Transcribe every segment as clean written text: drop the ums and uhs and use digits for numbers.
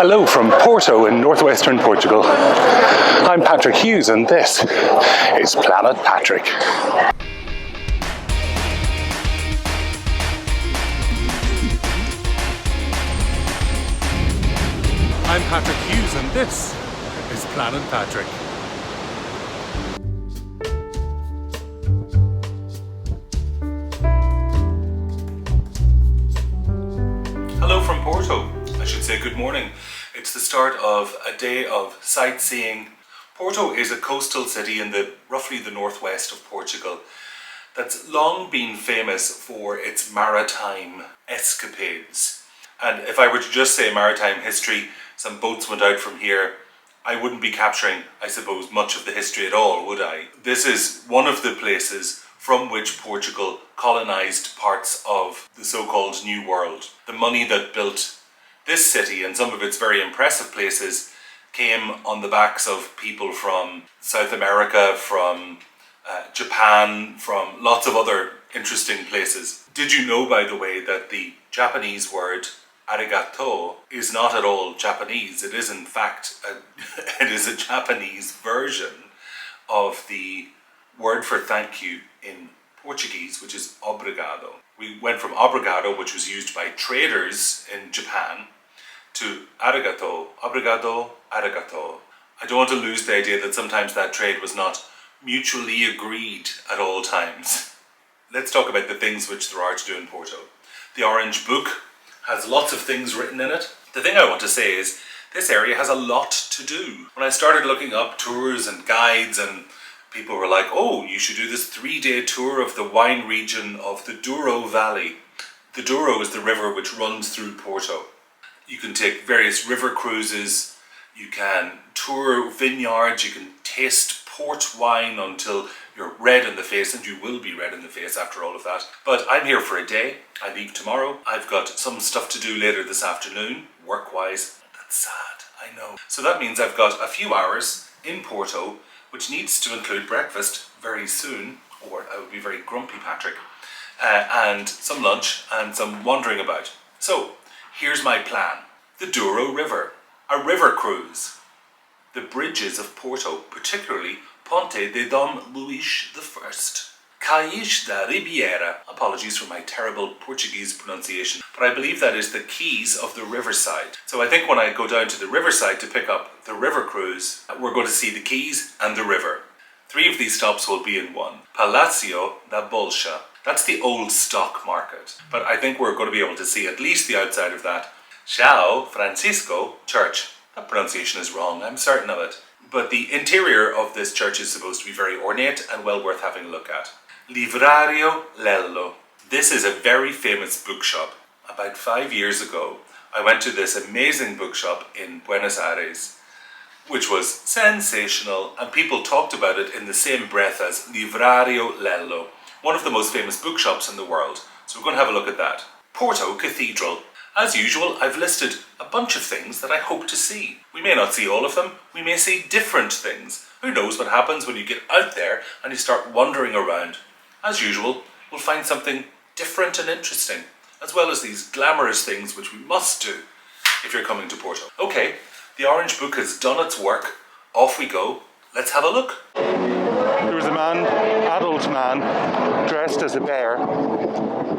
Hello from Porto in northwestern Portugal. I'm Patrick Hughes and this is Planet Patrick. I'm Patrick Hughes and this is Planet Patrick. Hello from Porto. I should say good morning. It's the start of a day of sightseeing. Porto is a coastal city in roughly the northwest of Portugal that's long been famous for its maritime escapades. And if I were to just say maritime history, some boats went out from here, I wouldn't be capturing, I suppose, much of the history at all, would I? This is one of the places from which Portugal colonized parts of the so-called New World. The money that built this city and some of its very impressive places came on the backs of people from South America, from Japan, from lots of other interesting places. Did you know, by the way, that the Japanese word arigato is not at all Japanese? It is in fact, it is a Japanese version of the word for thank you in Portuguese, which is obrigado. We went from obrigado, which was used by traders in Japan, to arigato, obrigado, arigato. I don't want to lose the idea that sometimes that trade was not mutually agreed at all times. Let's talk about the things which there are to do in Porto. The Orange Book has lots of things written in it. The thing I want to say is this area has a lot to do. When I started looking up tours and guides, and people were like, oh, you should do this 3-day tour of the wine region of the Douro Valley. The Douro is the river which runs through Porto. You can take various river cruises, you can tour vineyards, you can taste port wine until you're red in the face, and you will be red in the face after all of that. But I'm here for a day. I leave tomorrow. I've got some stuff to do later this afternoon, work-wise. That's sad, I know. So that means I've got a few hours in Porto, which needs to include breakfast very soon, or I would be very grumpy, Patrick, and some lunch and some wandering about. So, here's my plan. The Douro River, a river cruise. The bridges of Porto, particularly Ponte de Dom Luís I. Cais da Ribiera. Apologies for my terrible Portuguese pronunciation, but I believe that is the quays of the riverside. So I think when I go down to the riverside to pick up the river cruise, we're going to see the quays and the river. 3 of these stops will be in one. Palacio da Bolsa. That's the old stock market, but I think we're going to be able to see at least the outside of that. São Francisco Church. That pronunciation is wrong, I'm certain of it. But the interior of this church is supposed to be very ornate and well worth having a look at. Livrario Lello. This is a very famous bookshop. About 5 years ago, I went to this amazing bookshop in Buenos Aires, which was sensational, and people talked about it in the same breath as Livrario Lello, one of the most famous bookshops in the world. So we're going to have a look at that. Porto Cathedral. As usual, I've listed a bunch of things that I hope to see. We may not see all of them, we may see different things. Who knows what happens when you get out there and you start wandering around. As usual, we'll find something different and interesting, as well as these glamorous things which we must do if you're coming to Porto. Okay, the Orange Book has done its work. Off we go. Let's have a look. There was a man, adult man, dressed as a bear,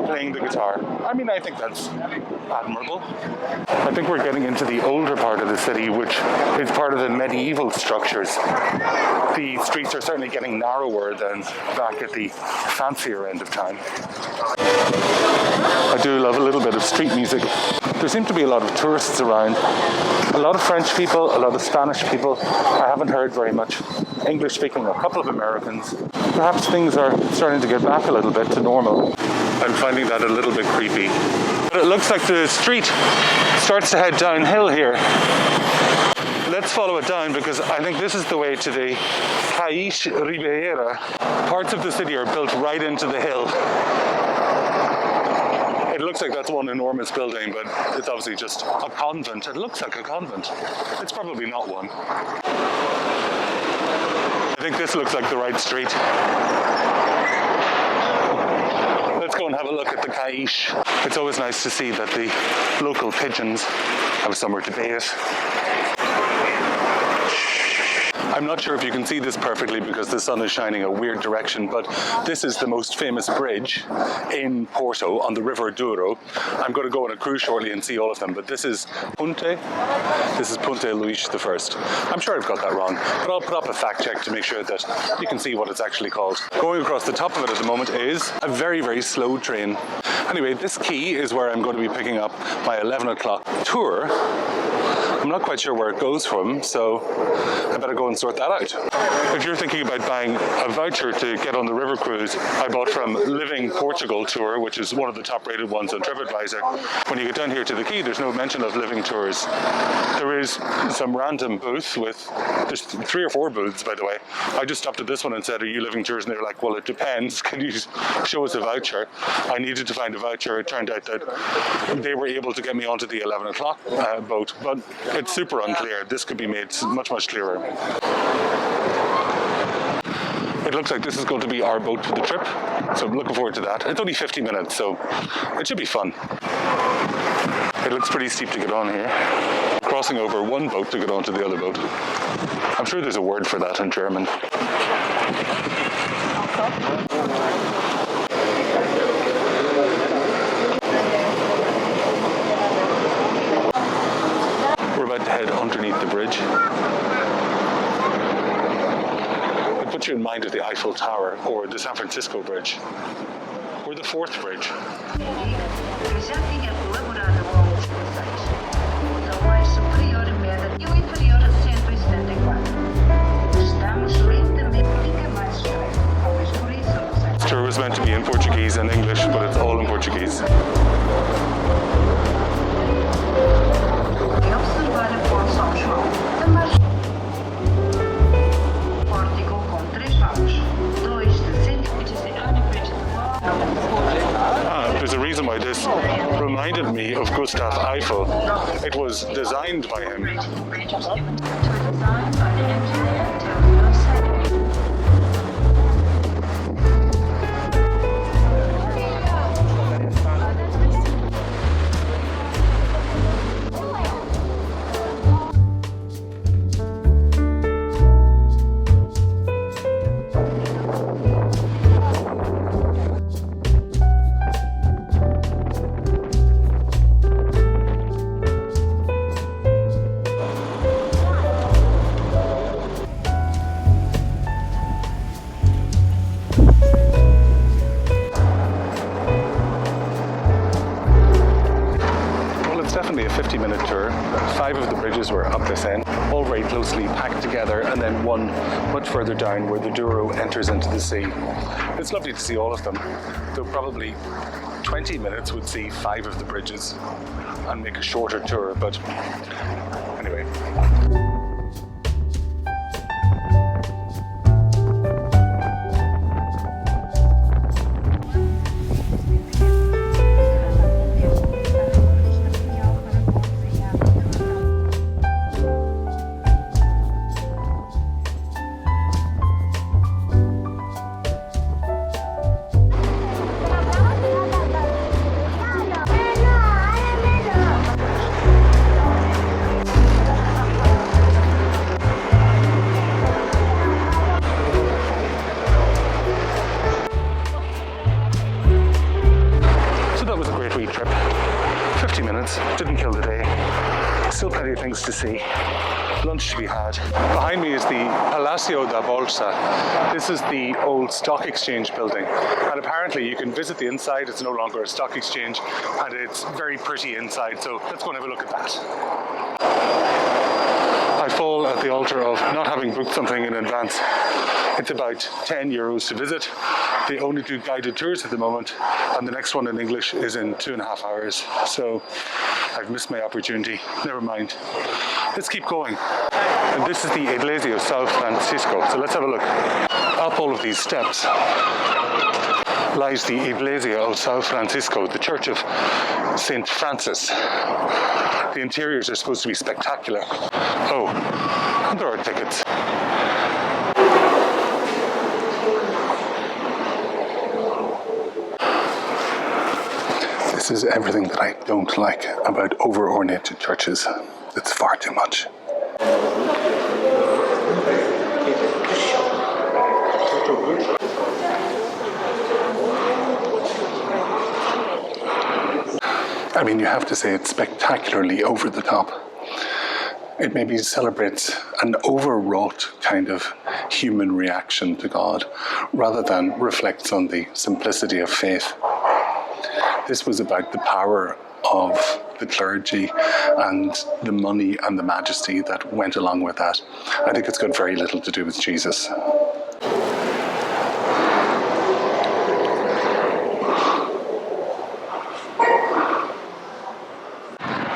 playing the guitar. I mean, I think that's admirable. I think we're getting into the older part of the city, which is part of the medieval structures. The streets are certainly getting narrower than back at the fancier end of time. I do love a little bit of street music. There seem to be a lot of tourists around. A lot of French people, a lot of Spanish people. I haven't heard very much English speaking, a couple of Americans. Perhaps things are starting to get back a little bit to normal. I'm finding that a little bit creepy. But it looks like the street starts to head downhill here. Let's follow it down because I think this is the way to the Cais da Ribeira. Parts of the city are built right into the hill. It looks like that's one enormous building, but it's obviously just a convent. It looks like a convent. It's probably not one. I think this looks like the right street. Let's go and have a look at the Cais. It's always nice to see that the local pigeons have somewhere to bathe. I'm not sure if you can see this perfectly because the sun is shining a weird direction, but this is the most famous bridge in Porto on the River Douro. I'm going to go on a cruise shortly and see all of them, but this is Ponte Luís I. I'm sure I've got that wrong, but I'll put up a fact check to make sure that you can see what it's actually called. Going across the top of it at the moment is a very, very slow train. Anyway, this quay is where I'm going to be picking up my 11 o'clock tour. I'm not quite sure where it goes from, so I better go and sort that out. If you're thinking about buying a voucher to get on the river cruise, I bought from Living Portugal Tour, which is one of the top rated ones on TripAdvisor. When you get down here to the quay, there's no mention of Living Tours. There is some random booth there's 3 or 4 booths, by the way. I just stopped at this one and said, are you Living Tours? And they were like, well, it depends. Can you show us a voucher? I needed to find a voucher. It turned out that they were able to get me onto the 11 o'clock boat, but it's super unclear. This could be made much, much clearer. It looks like this is going to be our boat for the trip, so I'm looking forward to that. It's only 50 minutes, so it should be fun. It looks pretty steep to get on here. Crossing over one boat to get onto the other boat. I'm sure there's a word for that in German. We're about to head underneath the bridge. It puts you in mind of the Eiffel Tower or the San Francisco Bridge or the 4th bridge. This tour was meant to be in Portuguese and English, but it's all in Portuguese. There's a reason why this reminded me of Gustav Eiffel. It was designed by him. Definitely a 50-minute tour. 5 of the bridges were up this end, all very closely packed together, and then one much further down where the Douro enters into the sea. It's lovely to see all of them, though probably 20 minutes would see 5 of the bridges and make a shorter tour, but anyway. Trip. 50 minutes, didn't kill the day. Still plenty of things to see. Lunch to be had. Behind me is the Palacio da Bolsa. This is the old stock exchange building, and apparently you can visit the inside. It's no longer a stock exchange, and it's very pretty inside, so let's go and have a look at that. I fall at the altar of not having booked something in advance. It's about 10 euros to visit. They only do guided tours at the moment, and the next one in English is in 2.5 hours. So I've missed my opportunity. Never mind. Let's keep going. And this is the Igreja da São Francisco. So let's have a look. Up all of these steps lies the Igreja da São Francisco, the Church of St. Francis. The interiors are supposed to be spectacular. Oh, and there are tickets. This This is everything that I don't like about over-ornated churches. It's far too much. I mean, you have to say it's spectacularly over the top. It maybe celebrates an overwrought kind of human reaction to God, rather than reflects on the simplicity of faith. This was about the power of the clergy and the money and the majesty that went along with that. I think it's got very little to do with Jesus.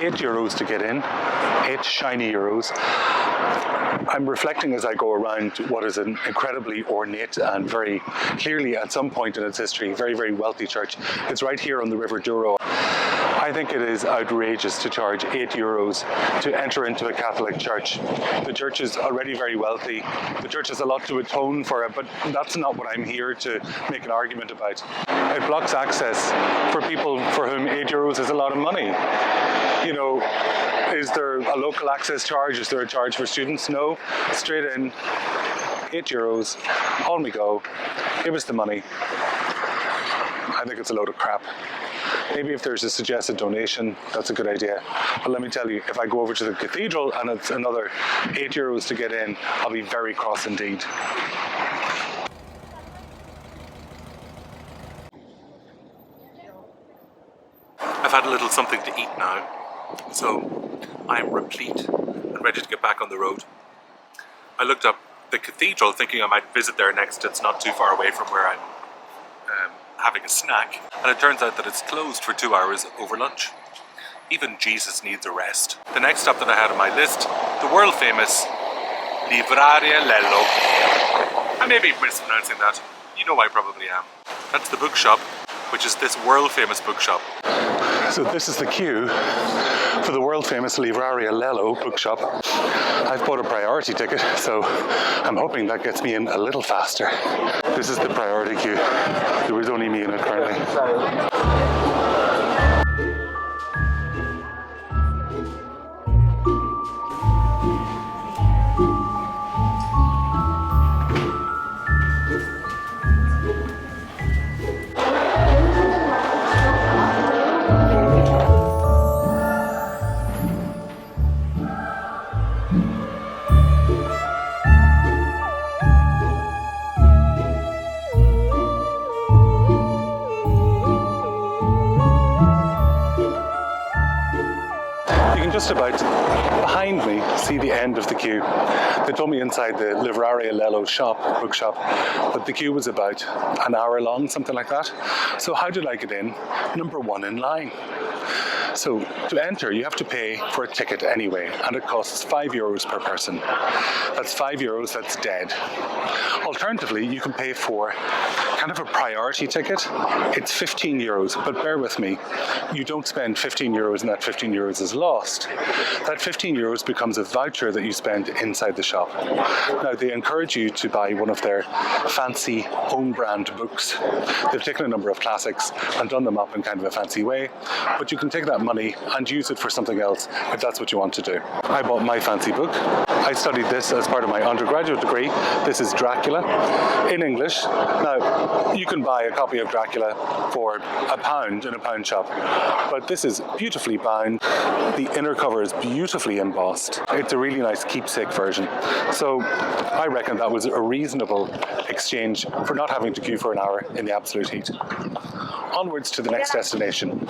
€8 to get in, 8 shiny euros. I'm reflecting as I go around what is an incredibly ornate and very clearly at some point in its history, very, very wealthy church. It's right here on the River Douro. I think it is outrageous to charge €8 to enter into a Catholic church. The church is already very wealthy. The church has a lot to atone for it, but that's not what I'm here to make an argument about. It blocks access for people for whom €8 is a lot of money. You know, is there a local access charge? Is there a charge for students? No, straight in, €8, on we go, give us the money. I think it's a load of crap. Maybe if there's a suggested donation, that's a good idea. But let me tell you, if I go over to the cathedral and it's another €8 to get in, I'll be very cross indeed. I've had a little something to eat now, so I'm replete and ready to get back on the road. I looked up the cathedral thinking I might visit there next. It's not too far away from where I'm having a snack, and it turns out that it's closed for 2 hours over lunch. Even Jesus needs a rest. The next stop that I had on my list, the world famous Livraria Lello. I may be mispronouncing that. You know I probably am. That's the bookshop, which is this world famous bookshop. So this is the queue for the world famous Livraria Lello bookshop. I've bought a priority ticket, so I'm hoping that gets me in a little faster. This is the priority queue. There was only me in it currently. Just about behind me, see the end of the queue. They told me inside the Livraria Lello bookshop, that the queue was about an hour long, something like that. So how did I get in? Number 1 in line. So to enter, you have to pay for a ticket anyway, and it costs €5 per person. That's €5, that's dead. Alternatively, you can pay for kind of a priority ticket. It's €15, but bear with me, you don't spend €15 and that €15 is lost. That €15 becomes a voucher that you spend inside the shop. Now, they encourage you to buy one of their fancy own brand books. They've taken a number of classics and done them up in kind of a fancy way, but you can take that money and use it for something else if that's what you want to do. I bought my fancy book. I studied this as part of my undergraduate degree. This is Dracula in English. Now, you can buy a copy of Dracula for £1 in a pound shop, but this is beautifully bound. The inner cover is beautifully embossed. It's a really nice keepsake version. So I reckon that was a reasonable exchange for not having to queue for an hour in the absolute heat. Onwards to the next destination.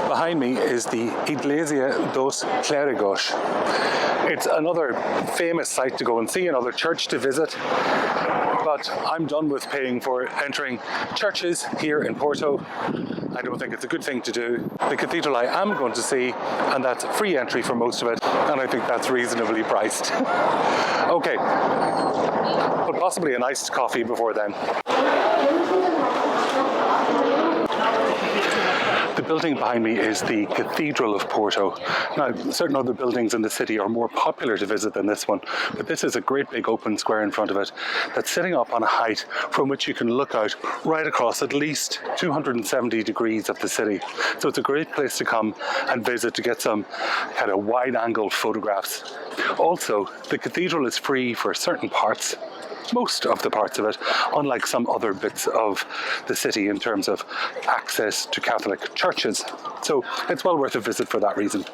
Behind me is the Igreja dos Clérigos. It's another famous site to go and see, another church to visit. But I'm done with paying for entering churches here in Porto. I don't think it's a good thing to do. The cathedral I am going to see, and that's free entry for most of it, and I think that's reasonably priced. Okay, but possibly an iced coffee before then. The building behind me is the Cathedral of Porto. Now, certain other buildings in the city are more popular to visit than this one, but this is a great big open square in front of it that's sitting up on a height from which you can look out right across at least 270 degrees of the city. So it's a great place to come and visit to get some kind of wide-angle photographs. Also, the cathedral is free for certain parts, most of the parts of it, unlike some other bits of the city in terms of access to Catholic churches. So it's well worth a visit for that reason.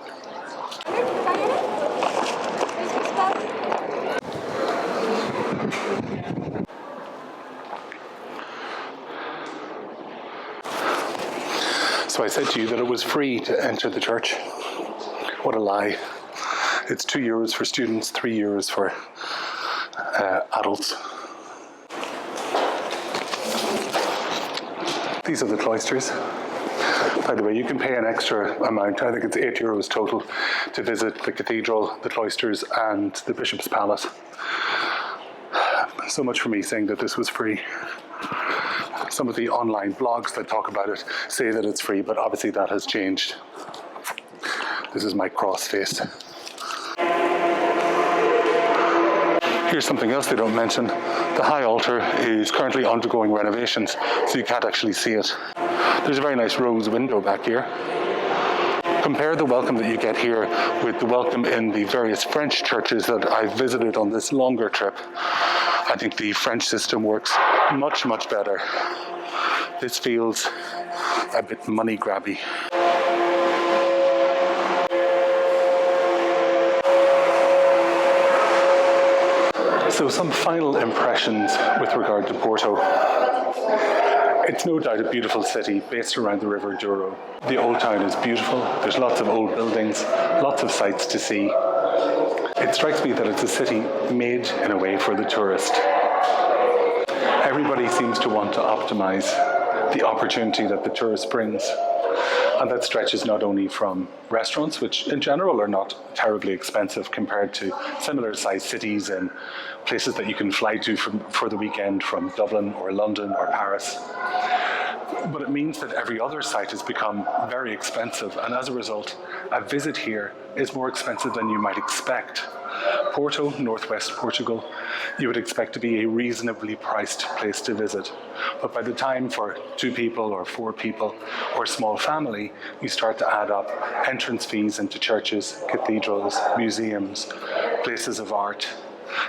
So I said to you that it was free to enter the church. What a lie. It's €2 for students, €3 for adults. These are the cloisters. By the way, you can pay an extra amount. I think it's €8 total to visit the cathedral, the cloisters, and the Bishop's Palace. So much for me saying that this was free. Some of the online blogs that talk about it say that it's free, but obviously that has changed. This is my cross face. Here's something else they don't mention. The high altar is currently undergoing renovations, so you can't actually see it. There's a very nice rose window back here. Compare the welcome that you get here with the welcome in the various French churches that I've visited on this longer trip. I think the French system works much, much better. This feels a bit money grabby. So some final impressions with regard to Porto. It's no doubt a beautiful city based around the River Douro. The old town is beautiful, there's lots of old buildings, lots of sights to see. It strikes me that it's a city made in a way for the tourist. Everybody seems to want to optimize the opportunity that the tourist brings. And that stretches not only from restaurants, which in general are not terribly expensive compared to similar sized cities and places that you can fly to for the weekend from Dublin or London or Paris. But it means that every other site has become very expensive, and as a result, a visit here is more expensive than you might expect. Porto, northwest Portugal, you would expect to be a reasonably priced place to visit. But by the time for 2 people or 4 people or a small family, you start to add up entrance fees into churches, cathedrals, museums, places of art,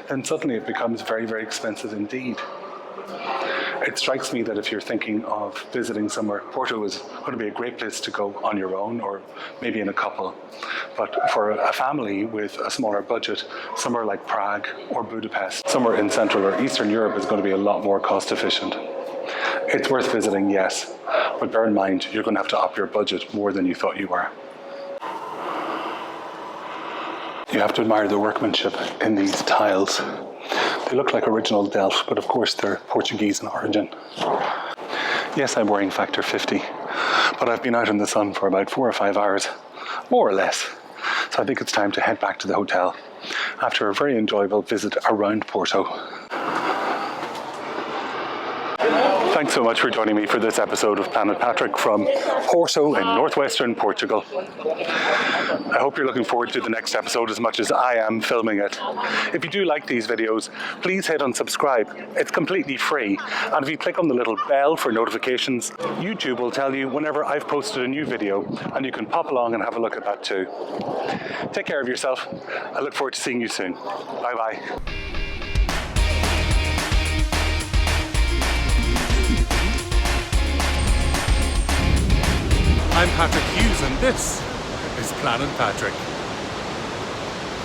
then suddenly it becomes very, very expensive indeed. It strikes me that if you're thinking of visiting somewhere, Porto is going to be a great place to go on your own or maybe in a couple. But for a family with a smaller budget, somewhere like Prague or Budapest, somewhere in Central or Eastern Europe is going to be a lot more cost efficient. It's worth visiting, yes, but bear in mind you're going to have to up your budget more than you thought you were. You have to admire the workmanship in these tiles. They look like original Delft, but of course they're Portuguese in origin. Yes, I'm wearing factor 50, but I've been out in the sun for about 4 or 5 hours, more or less. So I think it's time to head back to the hotel after a very enjoyable visit around Porto. Thanks so much for joining me for this episode of Planet Patrick from Porto in northwestern Portugal. I hope you're looking forward to the next episode as much as I am filming it. If you do like these videos, please hit on subscribe. It's completely free. And if you click on the little bell for notifications, YouTube will tell you whenever I've posted a new video, and you can pop along and have a look at that too. Take care of yourself. I look forward to seeing you soon. Bye bye. I'm Patrick Hughes and this is Planet Patrick.